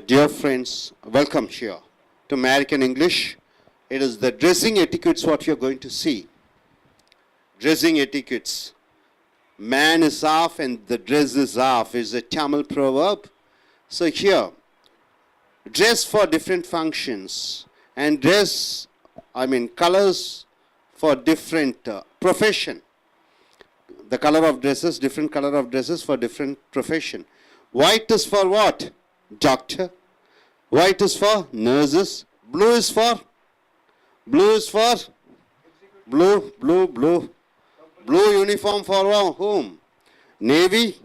Dear friends, welcome here to American English. It is the dressing etiquettes what you're going to see. Dressing etiquettes. Man is off and the dress is off is a Tamil proverb. So here, dress for different functions and colors for different profession. The color of dresses, different color of dresses for different profession. White is for what? Doctor. White is for nurses. Blue is for blue uniform for whom? Navy.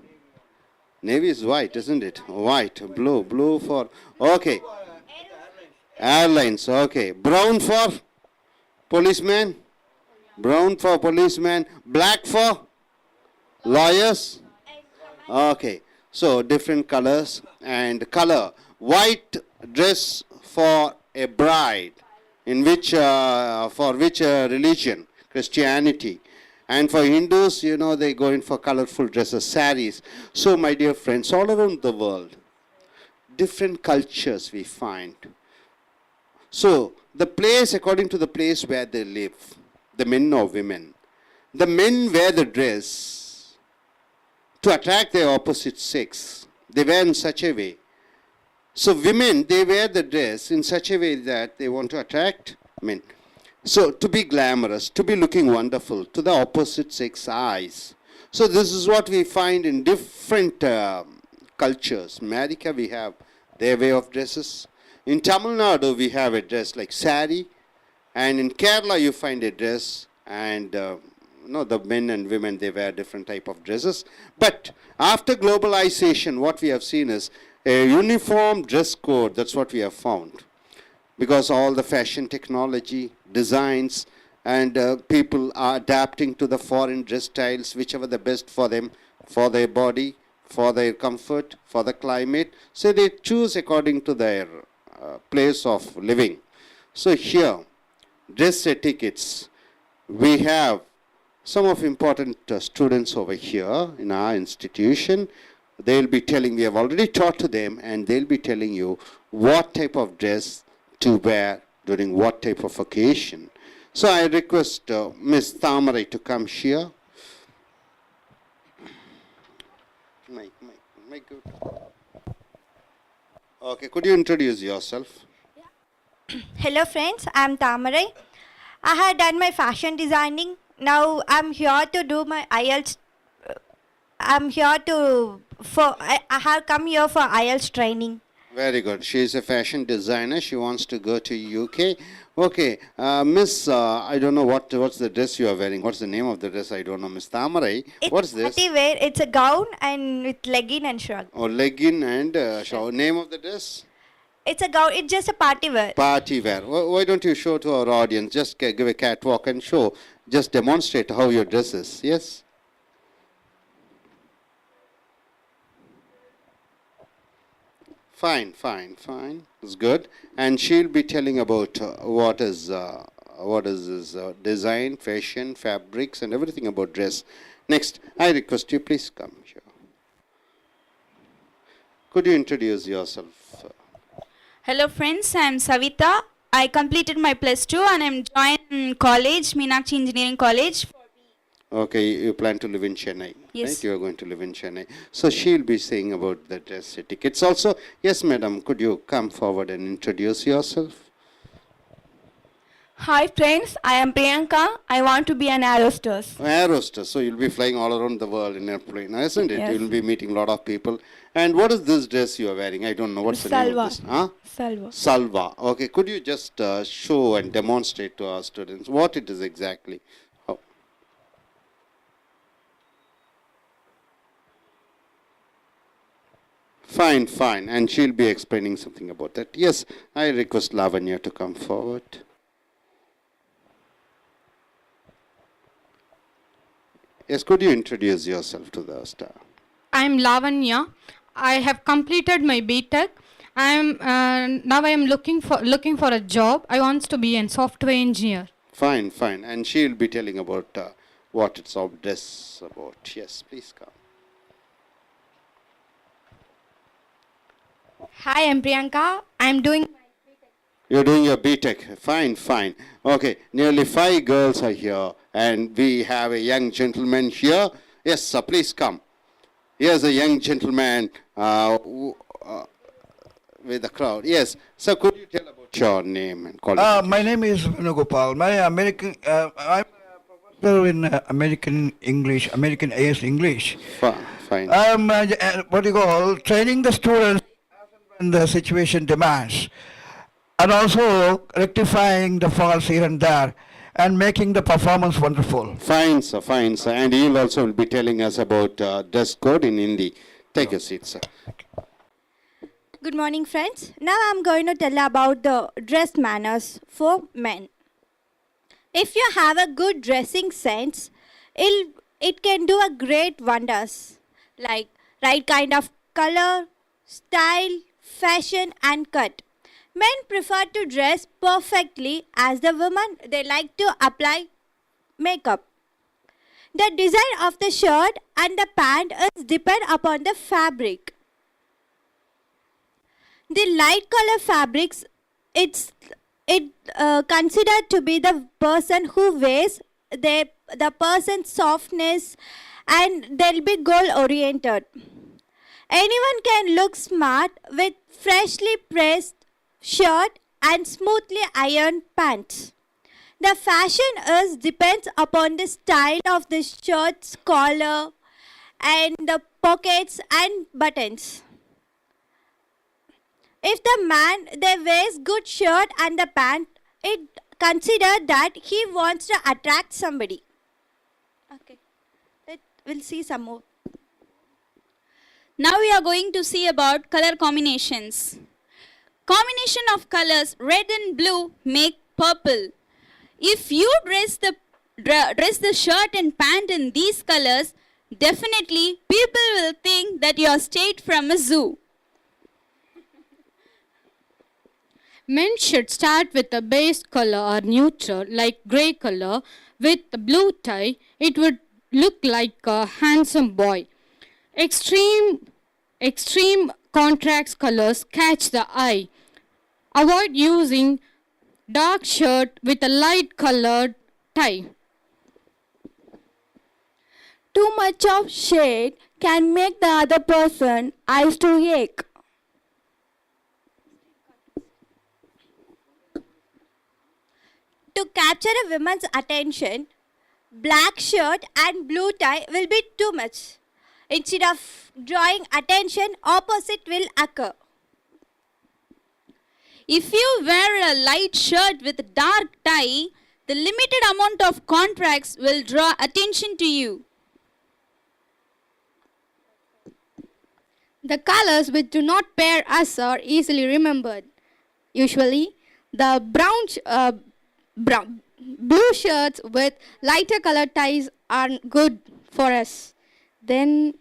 Navy is white, isn't it? White. Blue for okay. Airlines. Okay. Brown for policeman. Brown for policeman. Black for lawyers. Okay. So different colors and color. White dress for a bride, in which for which religion? Christianity. And for Hindus, you know, they go in for colorful dresses, saris. So my dear friends, all around the world, different cultures we find. So the place, according to the place where they live, the men or women, the men wear the dress to attract their opposite sex. They wear in such a way. So women, they wear the dress in such a way that they want to attract men. So to be glamorous, to be looking wonderful to the opposite sex eyes. So this is what we find in different cultures. America, we have their way of dresses. In Tamil Nadu, we have a dress like sari. And in Kerala, you find a dress and the men and women, they wear different type of dresses. But after globalization, what we have seen is a uniform dress code. That's what we have found. Because all the fashion technology, designs, and people are adapting to the foreign dress styles, whichever the best for them, for their body, for their comfort, for the climate. So they choose according to their place of living. So here, dress etiquettes. We have some of important students over here in our institution. They'll be telling, we have already taught to them, and they'll be telling you what type of dress to wear during what type of occasion. So I request Ms. Thamarai to come here. Good. Okay, could you introduce yourself? Hello friends, I am Thamarai. I had done my fashion designing. Now I'm here to do my IELTS. I have come here for IELTS training. Very good. She is a fashion designer. She wants to go to UK. Okay, Miss, I don't know what's the dress you are wearing. What's the name of the dress? I don't know. Miss Thamarai, what's this? Party wear. It's a gown and with legging and shrug. Oh, legging and name of the dress? It's a gown. It's just a party wear. Party wear. Why don't you show to our audience? Just give a catwalk and show. Just demonstrate how your dress is. Yes? Fine. It's good. And she'll be telling about what is this design, fashion, fabrics, and everything about dress. Next, I request you please come here. Could you introduce yourself? Hello friends, I am Savita. I completed my plus 2 and I am joined college, Meenakshi Engineering College. Okay, you plan to live in Chennai. Yes. Right? You are going to live in Chennai. So she'll be saying about the dress etiquettes also. Yes, madam, could you come forward and introduce yourself? Hi friends, I am Priyanka. I want to be an air hostess. Air hostess. So you'll be flying all around the world in airplane, isn't it? Yes. You'll be meeting a lot of people. And what is this dress you are wearing? I don't know. What's the name of this? Huh? Salwa. Salva. Okay, could you just show and demonstrate to our students what it is exactly? How? Fine. And she'll be explaining something about that. Yes, I request Lavanya to come forward. Yes, could you introduce yourself to the staff? I am Lavanya. I have completed my BTech. Now I am looking for a job. I want to be a software engineer. Fine. And she'll be telling about what it's all dress about. Yes, please come. Hi, I'm Priyanka. I'm doing You're doing your BTech. Fine, fine. Okay, nearly 5 girls are here, and we have a young gentleman here. Yes, sir, please come. Here's a young gentleman with the crowd. Yes, sir, could you tell about your name and qualifications? My name is Venugopal. I'm a professor in American English, American AS English. Fine. I'm what do you call training the students when the situation demands, and also rectifying the faults here and there, and making the performance wonderful. Fine, sir, fine, sir. And you'll also be telling us about dress code in Hindi. Take your seat, sir. Good morning, friends. Now I'm going to tell about the dress manners for men. If you have a good dressing sense, it can do a great wonders, like right kind of color, style, fashion and cut. Men prefer to dress perfectly, as the women, they like to apply makeup. The design of the shirt and the pant is depend upon the fabric. The light color fabrics, it's considered to be the person who wears the person's softness, and they'll be goal oriented. Anyone can look smart with freshly pressed shirt and smoothly ironed pants. The fashion is depends upon the style of the shirt's collar and the pockets and buttons. If the man they wears good shirt and the pant, it consider that he wants to attract somebody. Okay, we'll see some more. Now we are going to see about color combinations. Combination of colors red and blue make purple. If you dress the shirt and pant in these colors, definitely people will think that you are straight from a zoo. Men should start with a base color or neutral like grey color with a blue tie. It would look like a handsome boy. Extreme contrast colors catch the eye. Avoid using dark shirt with a light colored tie. too much of shade can make the other person eyes to ache. To capture a woman's attention, black shirt and blue tie will be too much. Instead of drawing attention, opposite will occur. If you wear a light shirt with a dark tie, the limited amount of contrast will draw attention to you. The colors which do not pair us are easily remembered. Usually, the blue shirts with lighter colored ties are good for us. Then,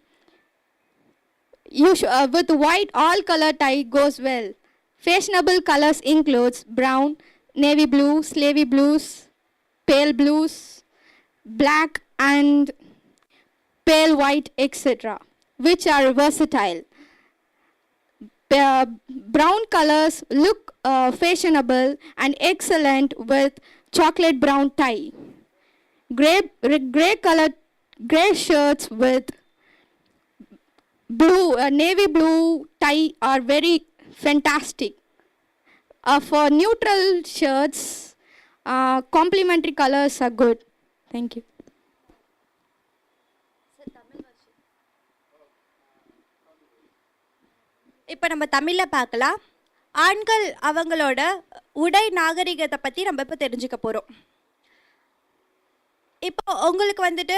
with white all color tie goes well. Fashionable colors includes brown, navy blue, slavey blues, pale blues, black and pale white, etc., which are versatile. Brown colors look fashionable and excellent with chocolate brown tie. Gray shirts with navy blue tie are very fantastic. For neutral shirts, complementary colors are good. Thank you. இப்போ நம்ம தமிழில் பார்க்கலாம். ஆண்கள் அவங்களோட உடை நாகரிகத்தை பற்றி நம்ம இப்போ தெரிஞ்சுக்க போகிறோம். இப்போ உங்களுக்கு வந்துட்டு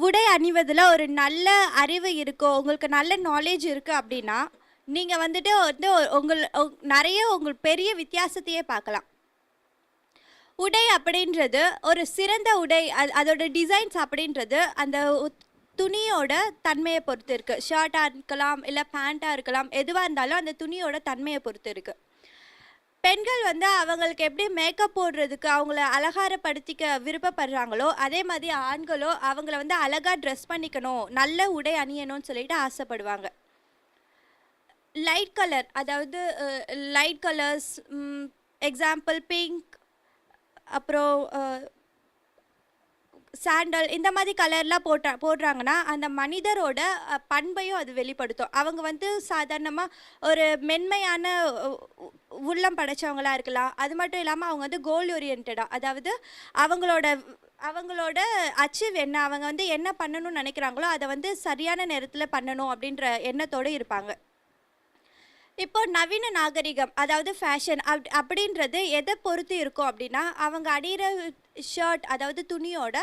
உடை அணிவதில் ஒரு நல்ல அறிவு இருக்கோ, உங்களுக்கு நல்ல நாலேஜ் இருக்குது அப்படின்னா நீங்கள் வந்துட்டு நிறைய உங்கள் பெரிய வித்தியாசத்தையே பார்க்கலாம். உடை அப்படின்றது ஒரு சிறந்த உடை, அதோட டிசைன்ஸ் அப்படின்றது அந்த துணியோட தன்மையை பொறுத்து இருக்குது. ஷர்ட்டாக இருக்கலாம், இல்லை பேண்ட்டாக இருக்கலாம், எதுவாக இருந்தாலும் அந்த துணியோட தன்மையை பொறுத்து இருக்குது. பெண்கள் வந்து அவங்களுக்கு எப்படி மேக்கப் போடுறதுக்கு அவங்கள அலங்காரப்படுத்திக்க விருப்பப்படுறாங்களோ, அதே மாதிரி ஆண்களோ அவங்கள வந்து அழகாக ட்ரெஸ் பண்ணிக்கணும், நல்ல உடை அணியணும்னு சொல்லிட்டு ஆசைப்படுவாங்க. லைட் கலர், அதாவது லைட் கலர்ஸ், எக்ஸாம்பிள் பிங்க், அப்புறம் சாண்டல், இந்த மாதிரி கலர்லாம் போடுறாங்கன்னா அந்த மனிதரோட பண்பையும் அது வெளிப்படுத்தும். அவங்க வந்து சாதாரணமாக ஒரு மென்மையான உள்ளம் படைச்சவங்களா இருக்கலாம். அது மட்டும் இல்லாமல் அவங்க வந்து கோல் ஓரியன்டாக, அதாவது அவங்களோட அச்சீவ் என்ன, அவங்க வந்து என்ன பண்ணணும்னு நினைக்கிறாங்களோ அதை வந்து சரியான நேரத்தில் பண்ணணும் அப்படின்ற எண்ணத்தோடு இருப்பாங்க. இப்போ நவீன நாகரிகம், அதாவது ஃபேஷன் அப்படின்றது எதை பொறுத்து இருக்கும் அப்படின்னா, அவங்க அணிகிற ஷர்ட், அதாவது துணியோட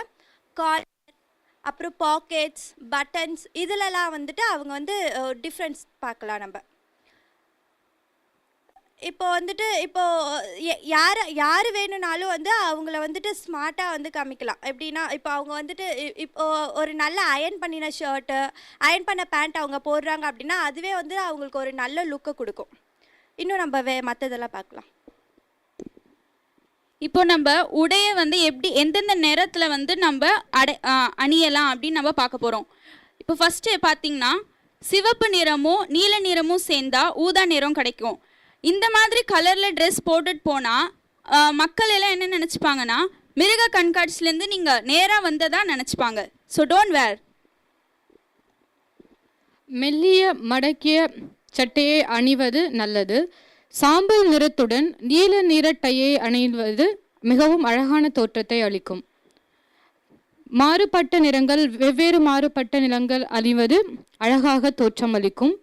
காலர், அப்புறம் பாக்கெட்ஸ், பட்டன்ஸ், இதிலலாம் வந்துட்டு அவங்க வந்து டிஃப்ரென்ஸ் பார்க்கலாம் நம்ம. இப்போ வந்துட்டு யார் வேணும்னாலும் வந்து அவங்கள வந்துட்டு ஸ்மார்ட்டாக வந்து காமிக்கலாம். எப்படின்னா, இப்போ அவங்க வந்துட்டு இப்போ ஒரு நல்ல அயர்ன் பண்ணின ஷர்ட்டு, அயர்ன் பண்ண பேண்ட் அவங்க போடுறாங்க அப்படின்னா அதுவே வந்து அவங்களுக்கு ஒரு நல்ல லுக்கை கொடுக்கும். இன்னும் நம்ம மற்றதெல்லாம் பார்க்கலாம். இப்போ நம்ம உடைய வந்து எப்படி எந்தெந்த நேரத்தில் வந்து நம்ம அணியலாம் அப்படின்னு நம்ம பார்க்க போகிறோம். இப்போ ஃபஸ்ட்டு பார்த்தீங்கன்னா, சிவப்பு நிறமும் நீல நிறமும் சேர்ந்தா ஊதா நிறம் கிடைக்கும். இந்த மாதிரி கலரில் ட்ரெஸ் போட்டுட்டு போனால் மக்கள் எல்லாம் என்ன நினச்சிப்பாங்கன்னா, மிருக கண்காட்சியிலேருந்து நீங்கள் நேராக வந்ததாக நினச்சிப்பாங்க. ஸோ டோன்ட் வேர். மெல்லிய மடக்கிய சட்டையை அணிவது நல்லது. சாம்பல் நிறத்துடன் நீல நிற டையை அணிவது மிகவும் அழகான தோற்றத்தை அளிக்கும். மாறுபட்ட நிறங்கள், வெவ்வேறு மாறுபட்ட நிறங்கள் அணிவது அழகாக தோற்றம் அளிக்கும்.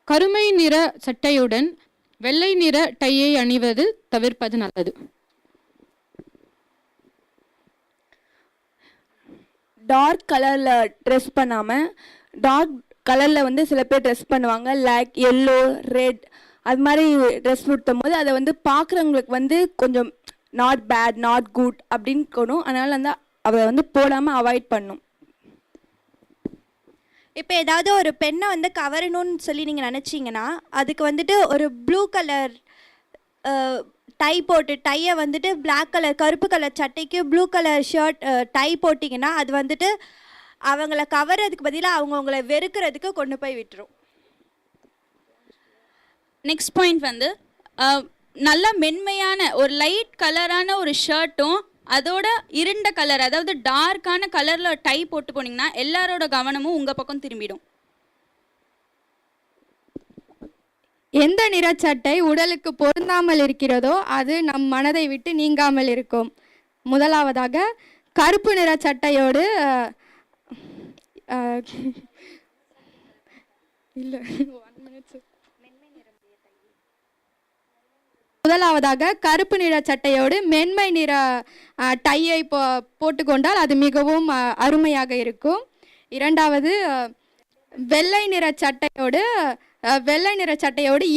கருமை நிற சட்டையுடன் வெள்ளை நிற டையை அணிவது தவிர்ப்பது நல்லது. டார்க் கலரில் ட்ரெஸ் பண்ணாமல் டார்க் கலரில் வந்து சில பேர் ட்ரெஸ் பண்ணுவாங்க, லைக் எல்லோ, ரெட், அது மாதிரி ட்ரெஸ் கொடுத்தும் போது அதை வந்து பார்க்குறவங்களுக்கு வந்து கொஞ்சம் நாட் பேட், நாட் குட் அப்படின்னு இருக்கணும். அதனால் வந்து அதை வந்து போடாமல் அவாய்ட் பண்ணும். இப்போ ஏதாவது ஒரு பெண்ணை வந்து கவரணும்னு சொல்லி நீங்கள் நினச்சிங்கன்னா, அதுக்கு வந்துட்டு ஒரு ப்ளூ கலர் டை போட்டு, டையை வந்துட்டு பிளாக் கலர், கருப்பு கலர் சட்டைக்கு ப்ளூ கலர் ஷர்ட் டை போட்டிங்கன்னா அது வந்துட்டு அவங்கள கவர்றதுக்கு பதிலாக அவங்கள வெறுக்கிறதுக்கு கொண்டு போய் விட்டுரும். நெக்ஸ்ட் பாயிண்ட் வந்து நல்ல மென்மையான ஒரு லைட் கலரான ஒரு ஷர்ட்டும் அதோட இருண்ட கலர், அதாவது டார்க்கான கலரில் டை போட்டு போனீங்கன்னா எல்லாரோட கவனமும் உங்கள் பக்கம் திரும்பிடும். எந்த நிறச்சட்டை உடலுக்கு பொருந்தாமல் இருக்கிறதோ அது நம் மனதை விட்டு நீங்காமல் இருக்கும். முதலாவதாக கருப்பு நிற சட்டையோடு இல்லை முதலாவதாக கருப்பு நிற சட்டையோடு மென்மை நிற டையை போட்டுக்கொண்டால் அது மிகவும் அருமையாக இருக்கும். இரண்டாவது, வெள்ளை நிற சட்டையோடு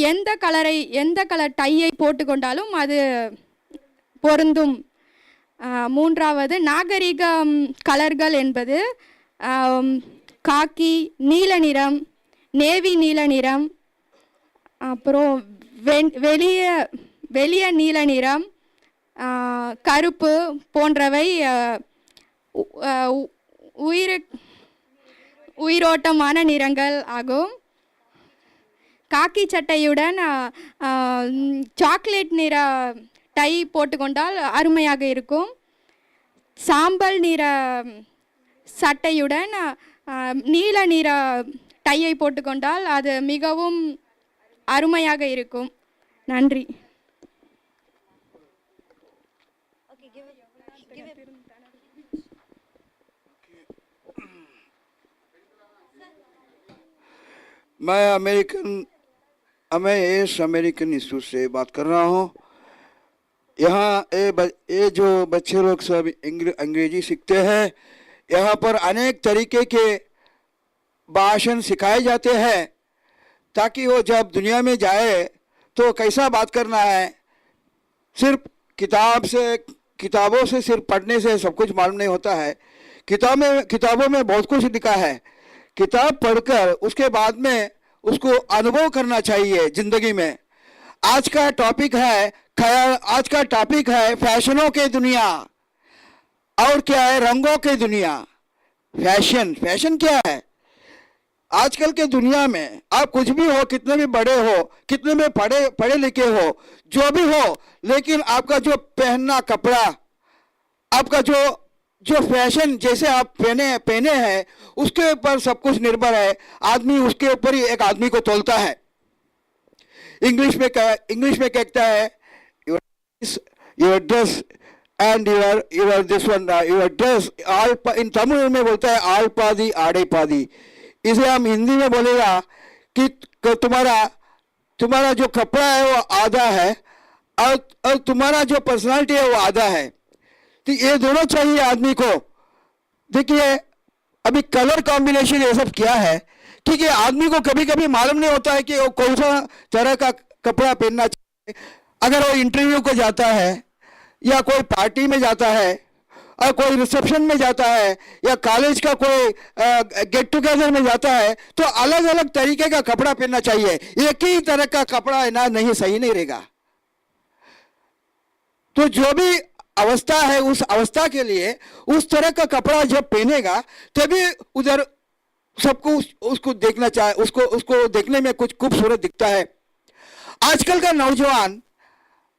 எந்த கலர் டையை போட்டுக்கொண்டாலும் அது பொருந்தும். மூன்றாவது, நாகரிகம் கலர்கள் என்பது காக்கி, நீல நிறம், நேவி நீல நிறம், அப்புறம் வெளிய நீல நிறம், கருப்பு போன்றவை உயிரோட்டமான நிறங்கள் ஆகும். காக்கி சட்டையுடன் சாக்லேட் நிற டை போட்டுக்கொண்டால் அருமையாக இருக்கும். சாம்பல் நிற சட்டையுடன் நீல நிற டையை போட்டுக்கொண்டால் அது மிகவும் அருமையாக இருக்கும். நன்றி. मैं एस अमेरिकन इंस्टीट्यूट से बात कर रहा हूँ। यहाँ ये जो बच्चे लोग सब अंग्रेजी सीखते हैं, यहाँ पर अनेक तरीके के भाषण सिखाए जाते हैं ताकि वो जब दुनिया में जाए तो कैसा बात करना है। सिर्फ किताबों से सिर्फ पढ़ने से सब कुछ मालूम नहीं होता है। किताबों में बहुत कुछ लिखा है। किताब पढ़कर उसके बाद में उसको अनुभव करना चाहिए जिंदगी में। आज का टॉपिक है फैशनों की दुनिया। और क्या है? रंगों की दुनिया। फैशन क्या है? आजकल के दुनिया में आप कुछ भी हो, कितने भी बड़े हो, कितने भी पढ़े लिखे हो, जो भी हो, लेकिन आपका जो पहनना कपड़ा, आपका जो फैशन जैसे आप पहने हैं, उसके ऊपर सब कुछ निर्भर है। आदमी उसके ऊपर ही एक आदमी को तोलता है। इंग्लिश में कहता है your dress and your this one your dress all, in Tamil में बोलता है आल पादी आड़े पादी। इसे हम हिंदी में बोलेगा कि तुम्हारा जो कपड़ा है वो आधा है और तुम्हारा जो पर्सनालिटी है वो आधा है। तो ये दोनों चाहिए आदमी को। देखिए अभी कलर कॉम्बिनेशन ये सब क्या है, ठीक है, आदमी को कभी कभी मालूम नहीं होता है कि वो कौन सा तरह का कपड़ा पहनना चाहिए। अगर वो इंटरव्यू को जाता है या कोई पार्टी में जाता है और कोई रिसेप्शन में जाता है या कॉलेज का कोई गेट टुगेदर में जाता है, तो अलग अलग तरीके का कपड़ा पहनना चाहिए। एक ही तरह का कपड़ा है ना, नहीं सही नहीं रहेगा। तो जो भी अवस्था है उस अवस्था के लिए उस तरह का कपड़ा जब पहनेगा तभी उधर सबको उसको देखना चाहे, उसको देखने में कुछ खूबसूरत दिखता है। आजकल का नौजवान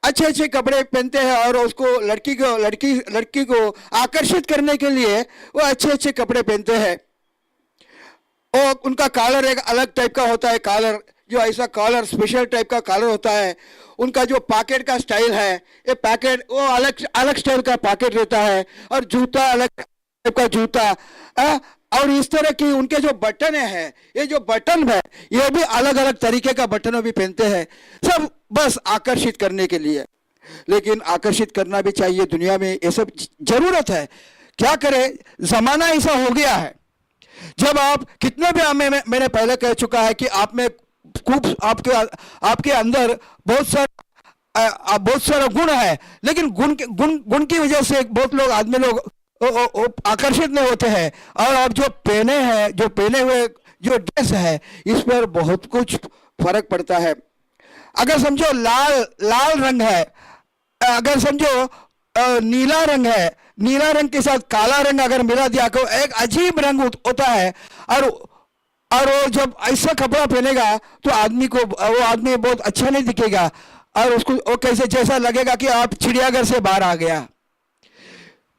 अच्छे अच्छे कपड़े पहनते हैं और उसको लड़की को आकर्षित करने के लिए वो अच्छे अच्छे कपड़े पहनते हैं। और उनका कॉलर एक अलग टाइप का होता है, कॉलर जो ऐसा कॉलर स्पेशल टाइप का कॉलर होता है। उनका जो पॉकेट का स्टाइल है, ये पॉकेट वो अलग स्टाइल का पॉकेट रहता है और जूता अलग टाइप का जूता। और इस तरह की उनके जो बटन है, ये जो बटन है ये भी अलग अलग तरीके का बटन भी पहनते हैं, सब बस आकर्षित करने के लिए। लेकिन आकर्षित करना भी चाहिए, दुनिया में ये सब जरूरत है। क्या करें, जमाना ऐसा हो गया है। जब आप कितने भी मैंने पहले कह चुका है कि आप में खूब आपके अंदर बहुत सारा गुण है, लेकिन गुण की वजह से बहुत लोग आदमी लोग आकर्षित नहीं होते हैं। और आप जो पहने हुए जो ड्रेस है इस पर बहुत कुछ फर्क पड़ता है। अगर समझो लाल रंग है, अगर समझो नीला रंग है, नीला रंग के साथ काला रंग अगर मिला दिया तो एक अजीब रंग होता है। और वो जब ऐसा कपड़ा पहनेगा तो वो आदमी बहुत अच्छा नहीं दिखेगा और उसको वो कैसे जैसा लगेगा कि आप चिड़ियाघर से बाहर आ गया।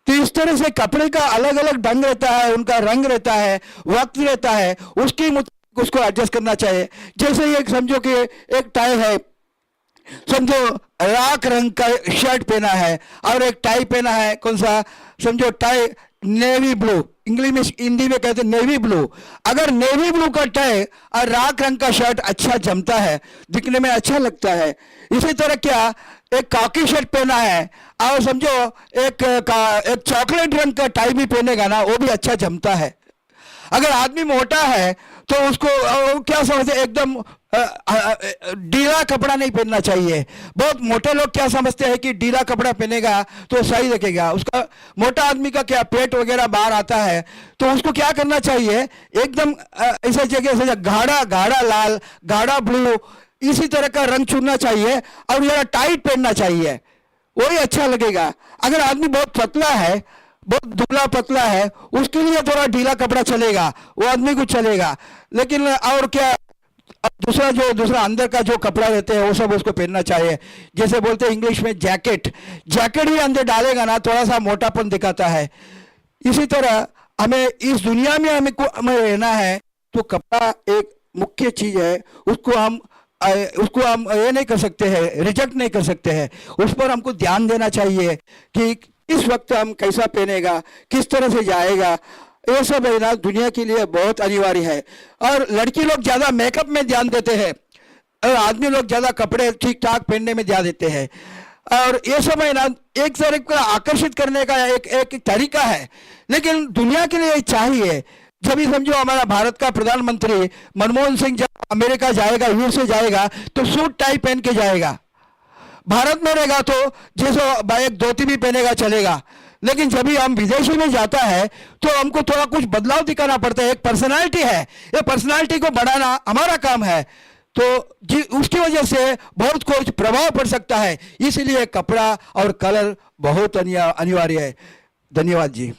तो इस तरह से कपड़े का अलग अलग ढंग रहता है, उनका रंग रहता है, वक्त रहता है, उसको एडजस्ट करना चाहिए। जैसे ये समझो कि एक टाई है, समझो राख रंग का शर्ट पहना है और एक टाई पहना है, कौन सा, समझो टाई नेवी ब्लू, हिंदी में कहते हैं नेवी ब्लू। अगर नेवी ब्लू का टाई और राख रंग का शर्ट अच्छा जमता है, दिखने में अच्छा लगता है। इसी तरह क्या एक काकी शर्ट पहना है और समझो एक चॉकलेट रंग का टाई भी पहनेगा ना, वो भी अच्छा जमता है। अगर आदमी मोटा है तो उसको क्या समझते, एकदम ढीला कपड़ा नहीं पहनना चाहिए। बहुत मोटे लोग क्या समझते हैं कि ढीला कपड़ा पहनेगा तो सही दिखेगा। उसका मोटा आदमी का क्या पेट वगैरह बाहर आता है, तो उसको क्या करना चाहिए, एकदम ऐसा जगह से गाढ़ा लाल, गाढ़ा ब्लू, इसी तरह का रंग चुनना चाहिए और जरा टाइट पहनना चाहिए, वही अच्छा लगेगा। अगर आदमी बहुत पतला है, बहुत दुबला पतला है, उसके लिए थोड़ा ढीला कपड़ा चलेगा, वो आदमी को चलेगा। लेकिन और क्या, दूसरा अंदर का जो कपड़ा रहते हैं वो सब उसको पहनना चाहिए। जैसे बोलते हैं इंग्लिश में जैकेट ही अंदर डालेगा ना, थोड़ा सा मोटापन दिखाता है। इसी तरह हमें इस दुनिया में हमें रहना है तो कपड़ा एक मुख्य चीज है। उसको हम ये नहीं कर सकते हैं, रिजेक्ट नहीं कर सकते हैं। उस पर हमको ध्यान देना चाहिए कि इस वक्त हम कैसा पहनेगा, किस तरह से जाएगा, ये सब है ना दुनिया के लिए बहुत अनिवार्य है। और लड़की लोग ज्यादा मेकअप में ध्यान देते हैं और आदमी लोग ज्यादा कपड़े ठीक ठाक पहनने में ध्यान देते हैं। और ये सब है ना एक तरह का आकर्षित करने का एक तरीका है, लेकिन दुनिया के लिए चाहिए। जब भी समझो हमारा भारत का प्रधानमंत्री मनमोहन सिंह जब अमेरिका जाएगा, यूएस से जाएगा, तो सूट टाई पहन के जाएगा। भारत में रहेगा तो जैसे एक धोती भी पहनेगा चलेगा। लेकिन जब भी हम विदेशी में जाता है तो हमको थोड़ा कुछ बदलाव दिखाना पड़ता है। एक पर्सनालिटी है, ये पर्सनालिटी को बढ़ाना हमारा काम है। तो उसकी वजह से बहुत कुछ प्रभाव पड़ सकता है। इसलिए कपड़ा और कलर बहुत अनिवार्य है। धन्यवाद जी।